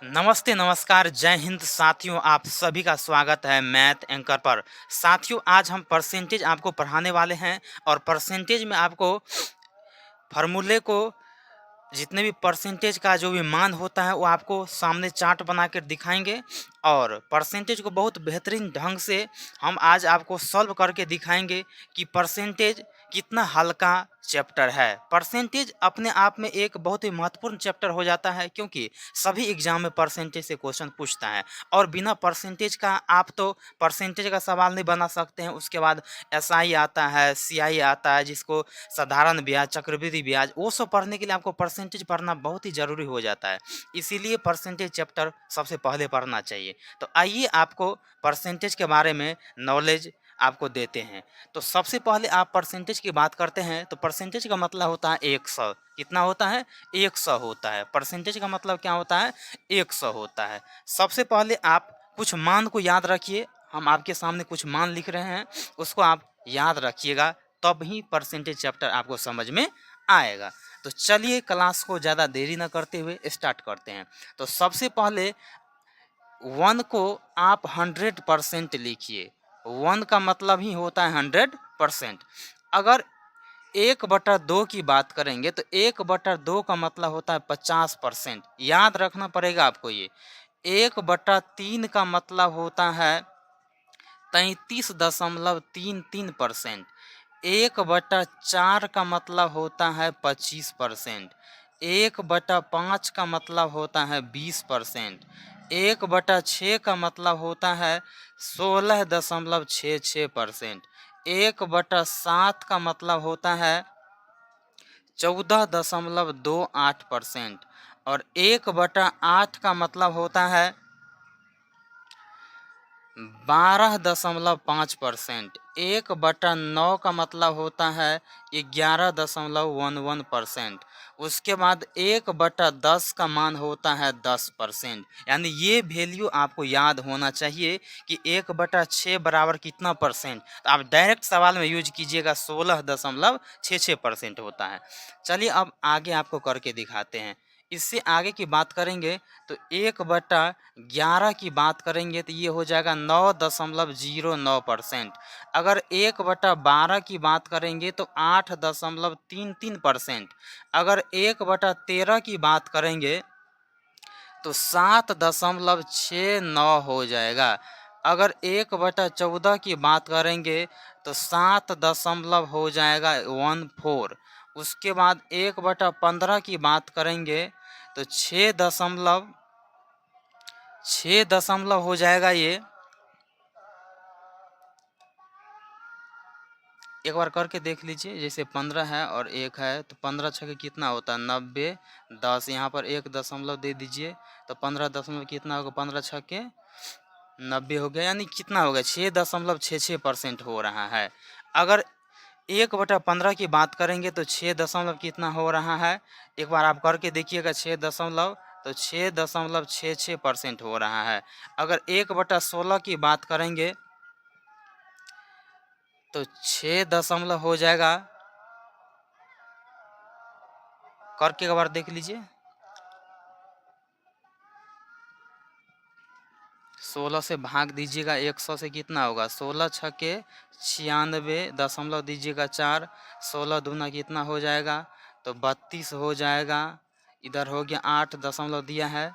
नमस्ते, नमस्कार, जय हिंद साथियों, आप सभी का स्वागत है मैथ एंकर पर। साथियों, आज हम परसेंटेज आपको पढ़ाने वाले हैं और परसेंटेज में आपको फार्मूले को जितने भी परसेंटेज का जो भी मान होता है वो आपको सामने चार्ट बना कर दिखाएंगे और परसेंटेज को बहुत बेहतरीन ढंग से हम आज आपको सॉल्व करके दिखाएंगे कि परसेंटेज कितना हल्का चैप्टर है। परसेंटेज अपने आप में एक बहुत ही महत्वपूर्ण चैप्टर हो जाता है क्योंकि सभी एग्जाम में परसेंटेज से क्वेश्चन पूछता है और बिना परसेंटेज का आप तो परसेंटेज का सवाल नहीं बना सकते हैं। उसके बाद एसआई आता है, सीआई आता है, जिसको साधारण ब्याज, चक्रवृद्धि ब्याज, वो सब पढ़ने के लिए आपको परसेंटेज पढ़ना बहुत ही ज़रूरी हो जाता है। इसीलिए परसेंटेज चैप्टर सबसे पहले पढ़ना चाहिए। तो आइए आपको परसेंटेज के बारे में नॉलेज आपको देते हैं। तो सबसे पहले आप परसेंटेज की बात करते हैं तो परसेंटेज का मतलब होता है 100। कितना होता है? 100 होता है। परसेंटेज का मतलब क्या होता है? 100 होता है। सबसे पहले आप कुछ मान को याद रखिए। हम आपके सामने कुछ मान लिख रहे हैं, उसको आप याद रखिएगा, तब ही परसेंटेज चैप्टर आपको समझ में आएगा। तो चलिए क्लास को ज़्यादा देरी न करते हुए स्टार्ट करते हैं। तो सबसे पहले 1 को आप 100% लिखिए। 1 का मतलब ही होता है 100%। अगर 1/2 की बात करेंगे तो 1/2 का मतलब होता है 50%। याद रखना पड़ेगा आपको ये। 1/3 का मतलब होता है 33.33%। 1/4 का मतलब होता है 25%। 1/5 का मतलब होता है 20%। 1/6 का मतलब होता है 16.66%। 1/7 का मतलब होता है 14.28% और 1/8 का मतलब होता है 12.5%। 1/9 का मतलब होता है 11.11%। उसके बाद 1/10 का मान होता है 10%। यानी ये वैल्यू आपको याद होना चाहिए कि 1/6 बराबर कितना परसेंट। तो आप डायरेक्ट सवाल में यूज कीजिएगा, 16.66% होता है। चलिए अब आगे आपको करके दिखाते हैं। इससे आगे की बात करेंगे तो 1/11 की बात करेंगे तो ये हो जाएगा 9.09%। अगर 1/12 की बात करेंगे तो 8.33%। अगर 1/13 की बात करेंगे तो 7.69 हो जाएगा। अगर 1/14 की बात करेंगे तो 7 हो जाएगा 14। उसके बाद 1/15 की बात करेंगे तो 6 दशमलव हो जाएगा ये। एक बार करके देख लीजिए, जैसे 15 है और 1 है तो 15 छके कितना होता है 90। 10 यहाँ पर 1 दशमलव दे दीजिए तो 15 दशमलव कितना होगा, 15 छके 90 हो गया। यानी कितना हो गया, 6.66% हो रहा है। अगर 1/15 की बात करेंगे तो 6 दशमलव कितना हो रहा है, एक बार आप करके देखिएगा। 6 दशमलव तो 6.66% हो रहा है। अगर 1/16 की बात करेंगे तो 6 दशमलव हो जाएगा। करके एक बार देख लीजिए। 16 से भाग दीजिएगा 100 से कितना होगा, 16 छके 96 दीजिएगा 4। 16 दूना कितना हो जाएगा तो 32 हो जाएगा। इधर हो गया 8 दशमलव दिया है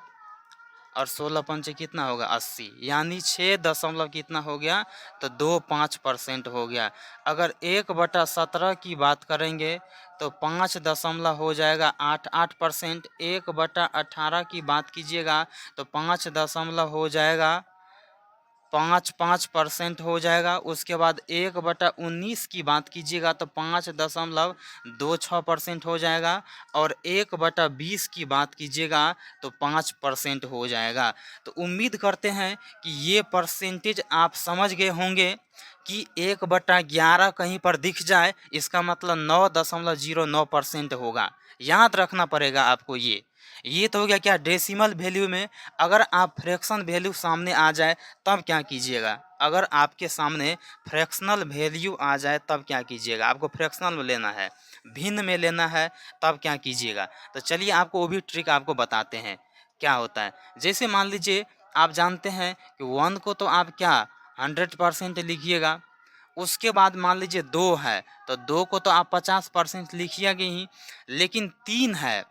और 16 पंचे कितना होगा 80। यानी 6 दशमलव कितना हो गया तो 25% हो गया। अगर 1/17 की बात करेंगे तो 5 दशमलव हो जाएगा 8%। 1/18 की बात कीजिएगा तो 5 दशमलव हो जाएगा 5% हो जाएगा। उसके बाद 1/19 की बात कीजिएगा तो 5.26% हो जाएगा और 1/20 की बात कीजिएगा तो 5% हो जाएगा। तो उम्मीद करते हैं कि ये परसेंटेज आप समझ गए होंगे कि 1/11 कहीं पर दिख जाए इसका मतलब 9.09% होगा। याद रखना पड़ेगा आपको ये तो हो गया क्या, डेसिमल वैल्यू में। अगर आप फ्रैक्शन वैल्यू सामने आ जाए तब क्या कीजिएगा, अगर आपके सामने फ्रैक्शनल वैल्यू आ जाए तब क्या कीजिएगा, आपको फ्रैक्शनल में लेना है, भिन्न में लेना है, तब क्या कीजिएगा। तो चलिए आपको वो भी ट्रिक आपको बताते हैं। क्या होता है। जैसे मान लीजिए आप जानते हैं कि 1 को तो आप क्या 100% लिखिएगा, उसके बाद मान लीजिए 2 है तो 2 को तो आप 50% लिखिएगा ही, लेकिन 3 है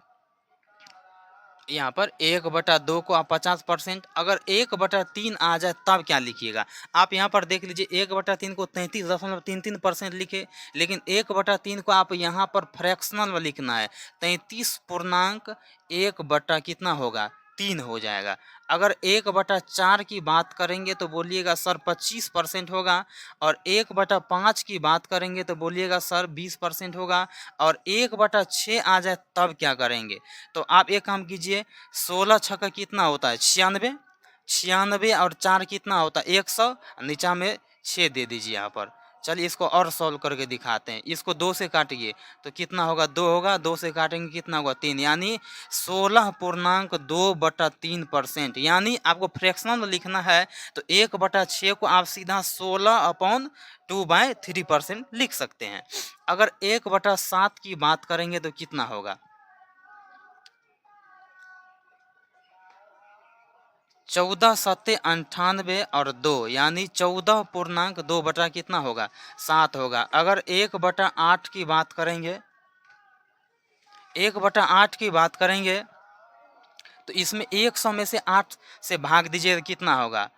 यहाँ पर 1/2 को आप 50%, अगर 1/3 आ जाए तब क्या लिखिएगा। आप यहाँ पर देख लीजिए 1/3 को 33.33% लिखे, लेकिन 1/3 को आप यहाँ पर फ्रैक्शनल में लिखना है, 33.1 बटा कितना होगा 3 हो जाएगा। अगर 1/4 की बात करेंगे तो बोलिएगा सर 25% होगा, और 1/5 की बात करेंगे तो बोलिएगा सर 20% होगा, और 1/6 आ जाए तब क्या करेंगे। तो आप एक काम कीजिए, 16 छक्का कितना होता है 96, 96 और 4 कितना होता है 100, नीचा में 6 दे दीजिए यहाँ पर। चलिए इसको और सॉल्व करके दिखाते हैं। इसको 2 से काटिए तो कितना होगा 2 होगा, 2 से काटेंगे कितना होगा 3, यानी 16.2/3%। यानी आपको फ्रैक्शनल में लिखना है तो 1/6 को आप सीधा 16/2/3% लिख सकते हैं। अगर 1/7 की बात करेंगे तो कितना होगा 14 सत्ते 98 और 2, यानी 14.2 बटा कितना होगा 7 होगा। अगर 1/8 की बात करेंगे, 1/8 की बात करेंगे तो इसमें 100 में से 8 से भाग दीजिए तो कितना होगा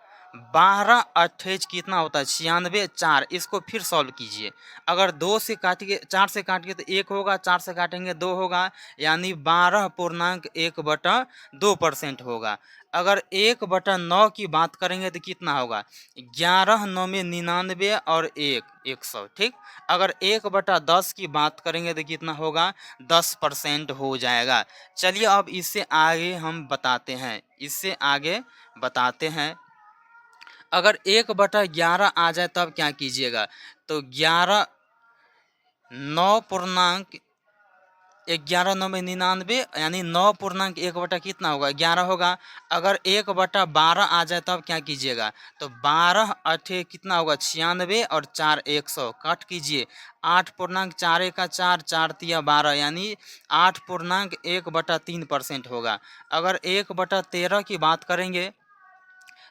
12 28 कितना होता है 96 4। इसको फिर सॉल्व कीजिए, अगर 2 से काटिए 4 से काटिए तो 1 होगा, 4 से काटेंगे 2 होगा, यानी 12.1/2% होगा। अगर 1/9 की बात करेंगे तो कितना होगा 11 9 में 99 और 100, ठीक। अगर 1/10 की बात करेंगे तो कितना होगा 10% हो जाएगा। चलिए अब इससे आगे हम बताते हैं, इससे आगे बताते हैं। अगर 1/11 आ जाए तब क्या कीजिएगा, तो 11 9 में 99, यानी 9.1 बटा कितना होगा 11 होगा। अगर 1/12 आ जाए तब क्या कीजिएगा, तो 12 8 कितना होगा 96 और 4 100, काट कीजिए 8.4 का 4 4 तिया 12, यानी 8.1/3% होगा। अगर 1/13 की बात करेंगे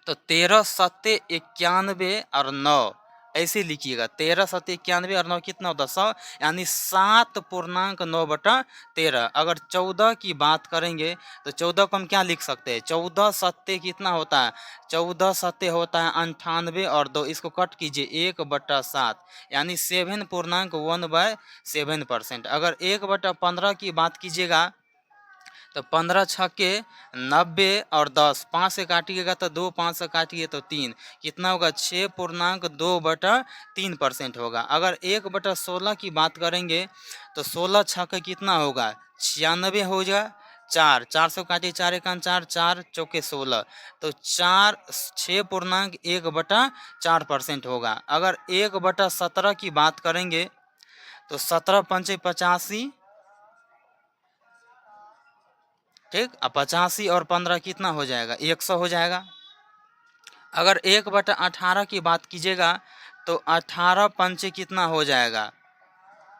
तो 13 सत्ते 91 और 9 ऐसे लिखिएगा, 13 सत्ते 91 और 9 कितना होता है 100, यानी 7.9/13। अगर 14 की बात करेंगे तो 14 को हम क्या लिख सकते हैं, 14 सत्ते कितना होता है 14 सत्ते होता है 98 और 2, इसको कट कीजिए 1/7, यानी 7.1/7%। अगर 1/15 की बात कीजिएगा तो 15 छक्के 90 और 10, 5 से काटिएगा तो 2, 5 से काटिए तो 3, कितना होगा 6.2/3% होगा। अगर 1/16 की बात करेंगे तो 16 छक्के कितना होगा 96 हो जाएगा, 4 4 से काटिए 4 1 4 4 चौके 16, तो 6.1/4% होगा। अगर 1/17 की बात करेंगे तो 17 पंचे 85, ठीक। अब 85 और 15 कितना हो जाएगा 100 हो जाएगा। अगर 1/18 की बात कीजिएगा तो 18 पंचे कितना हो जाएगा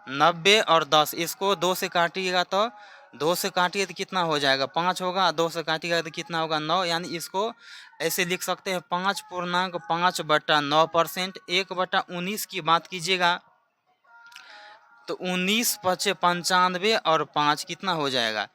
90 और 10, इसको 2 से काटिएगा तो 2 से काटिए तो कितना हो जाएगा 5 होगा, 2 से काटिएगा तो कितना होगा 9, यानी इसको ऐसे लिख सकते हैं 5.5/9%। 1/19 की बात कीजिएगा तो 19 पचे 95 और 5 कितना हो जाएगा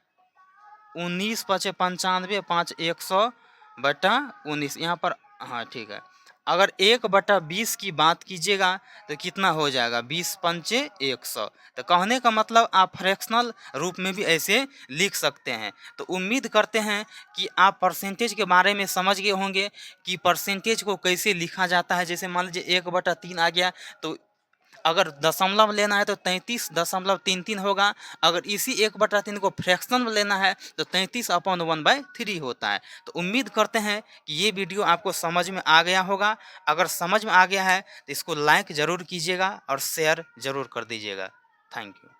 19 पचे 95, 5 100/19 यहाँ पर, हाँ ठीक है। अगर 1/20 की बात कीजिएगा तो कितना हो जाएगा 20 पंचे 100। तो कहने का मतलब आप फ्रैक्शनल रूप में भी ऐसे लिख सकते हैं। तो उम्मीद करते हैं कि आप परसेंटेज के बारे में समझ गए होंगे कि परसेंटेज को कैसे लिखा जाता है। जैसे मान लीजिए 1/3 आ गया तो अगर दशमलव लेना है तो 33.33 होगा। अगर इसी 1/3 को फ्रैक्शन में लेना है तो 33/1/3 होता है। तो उम्मीद करते हैं कि ये वीडियो आपको समझ में आ गया होगा। अगर समझ में आ गया है तो इसको लाइक ज़रूर कीजिएगा और शेयर ज़रूर कर दीजिएगा। Thank you.